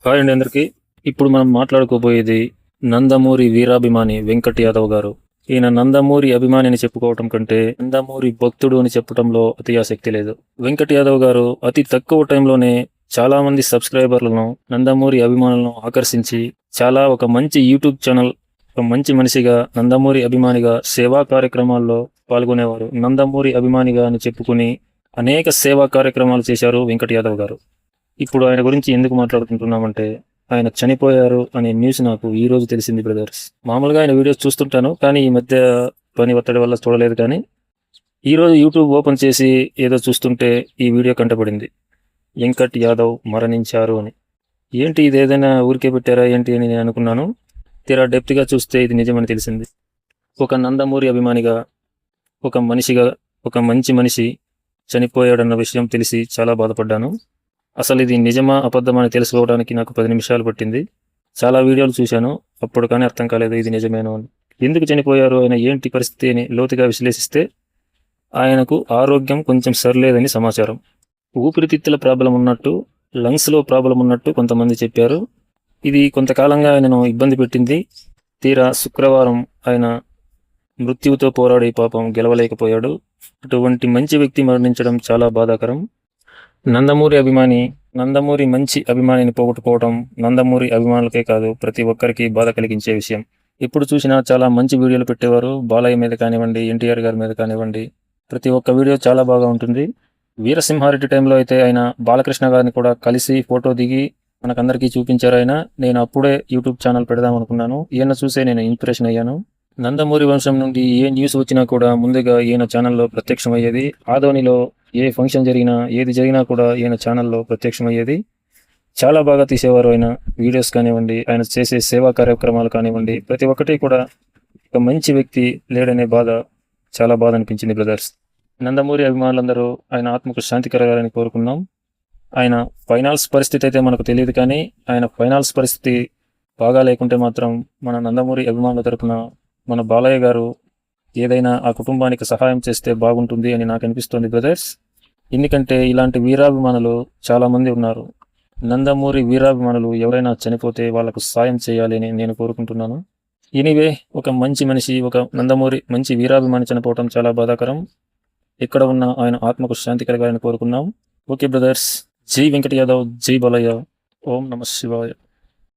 Hi అండి అందరికీ. ఇప్పుడు మనం మాట్లాడుకోబోయేది నందమూరి వీరాభిమాని వెంకట్ యాదవ్ గారు. ఈయన నందమూరి అభిమాని అని చెప్పుకోవటం కంటే నందమూరి భక్తుడు అని చెప్పడంలో అతి ఆసక్తి లేదు. వెంకట్ యాదవ్ గారు అతి తక్కువ టైంలోనే చాలా మంది సబ్స్క్రైబర్లను, నందమూరి అభిమానులను ఆకర్షించి చాలా ఒక మంచి యూట్యూబ్ ఛానల్, ఒక మంచి మనిషిగా, నందమూరి అభిమానిగా సేవా కార్యక్రమాల్లో పాల్గొనేవారు. నందమూరి అభిమానిగా అని చెప్పుకుని అనేక సేవా కార్యక్రమాలు చేశారు వెంకట్ యాదవ్ గారు. ఇప్పుడు ఆయన గురించి ఎందుకు మాట్లాడుకుంటున్నామంటే, ఆయన చనిపోయారు అనే న్యూస్ నాకు ఈ రోజు తెలిసింది బ్రదర్స్. మామూలుగా ఆయన వీడియోస్ చూస్తుంటాను, కానీ ఈ మధ్య పని ఒత్తిడి వల్ల చూడలేదు. కానీ ఈరోజు యూట్యూబ్ ఓపెన్ చేసి ఏదో చూస్తుంటే ఈ వీడియో కంటపడింది, వెంకట్ యాదవ్ మరణించారు అని. ఏంటి ఇది, ఏదైనా ఊరికే పెట్టారా ఏంటి అని నేను అనుకున్నాను. తీరా డెప్త్గా చూస్తే ఇది నిజమని తెలిసింది. ఒక నందమూరి అభిమానిగా, ఒక మనిషిగా, ఒక మంచి మనిషి చనిపోయాడన్న విషయం తెలిసి చాలా బాధపడ్డాను. అసలు ఇది నిజమా అబద్ధమా అని తెలుసుకోవడానికి నాకు 10 నిమిషాలు పట్టింది. చాలా వీడియోలు చూశాను, అప్పుడు కానీ అర్థం కాలేదు ఇది నిజమేనో అని. ఎందుకు చనిపోయారు, ఆయన ఏంటి పరిస్థితి అని లోతుగా విశ్లేషిస్తే ఆయనకు ఆరోగ్యం కొంచెం సరిలేదని సమాచారం. ఊపిరితిత్తుల ప్రాబ్లం ఉన్నట్టు, లంగ్స్లో ప్రాబ్లం ఉన్నట్టు కొంతమంది చెప్పారు. ఇది కొంతకాలంగా ఆయనను ఇబ్బంది పెట్టింది. తీరా శుక్రవారం ఆయన మృత్యువుతో పోరాడి పాపం గెలవలేకపోయాడు. అటువంటి మంచి వ్యక్తి మరణించడం చాలా బాధాకరం. నందమూరి అభిమాని, నందమూరి మంచి అభిమానిని పోగొట్టుకోవడం నందమూరి అభిమానులకే కాదు, ప్రతి ఒక్కరికి బాధ కలిగించే విషయం. ఎప్పుడు చూసినా చాలా మంచి వీడియోలు పెట్టేవారు. బాలయ్య మీద కానివ్వండి, ఎన్టీఆర్ గారి మీద కానివ్వండి, ప్రతి ఒక్క వీడియో చాలా బాగా ఉంటుంది. వీరసింహారెడ్డి టైంలో అయితే ఆయన బాలకృష్ణ గారిని కూడా కలిసి ఫోటో దిగి మనకందరికీ చూపించారు ఆయన. నేను అప్పుడే యూట్యూబ్ ఛానల్ పెడదాం అనుకున్నాను. ఈయన చూసే నేను ఇన్స్పిరేషన్ అయ్యాను. నందమూరి వంశం నుండి ఏ న్యూస్ వచ్చినా కూడా ముందుగా ఈయన ఛానల్లో ప్రత్యక్షమయ్యేది. ఆదోనిలో ఏ ఫంక్షన్ జరిగినా, ఏది జరిగినా కూడా ఈయన ఛానల్లో ప్రత్యక్షమయ్యేది. చాలా బాగా తీసేవారు ఆయన వీడియోస్ కానివ్వండి, ఆయన చేసే సేవా కార్యక్రమాలు కానివ్వండి, ప్రతి ఒక్కటి కూడా. ఒక మంచి వ్యక్తి లేడనే బాధ, చాలా బాధ అనిపించింది బ్రదర్స్. నందమూరి అభిమానులందరూ ఆయన ఆత్మకు శాంతి కలగాలని కోరుకున్నాం. ఆయన ఫైనాల్స్ పరిస్థితి అయితే మనకు తెలియదు, కానీ ఆయన ఫైనాల్స్ పరిస్థితి బాగా లేకుంటే మాత్రం మన నందమూరి అభిమానుల తరపున మన బాలయ్య గారు ఏదైనా ఆ కుటుంబానికి సహాయం చేస్తే బాగుంటుంది అని నాకు అనిపిస్తుంది బ్రదర్స్. ఎందుకంటే ఇలాంటి వీరాభిమానులు చాలామంది ఉన్నారు. నందమూరి వీరాభిమానులు ఎవరైనా చనిపోతే వాళ్ళకు సాయం చేయాలి అని నేను కోరుకుంటున్నాను. ఎనీవే, ఒక మంచి మనిషి, ఒక నందమూరి మంచి వీరాభిమాని చనిపోవటం చాలా బాధాకరం. ఎక్కడ ఉన్న ఆయన ఆత్మకు శాంతి కలగాలని కోరుకున్నాం. ఓకే బ్రదర్స్, జై వెంకట యాదవ్, జై బాలయ్య, ఓం నమ శివాయ.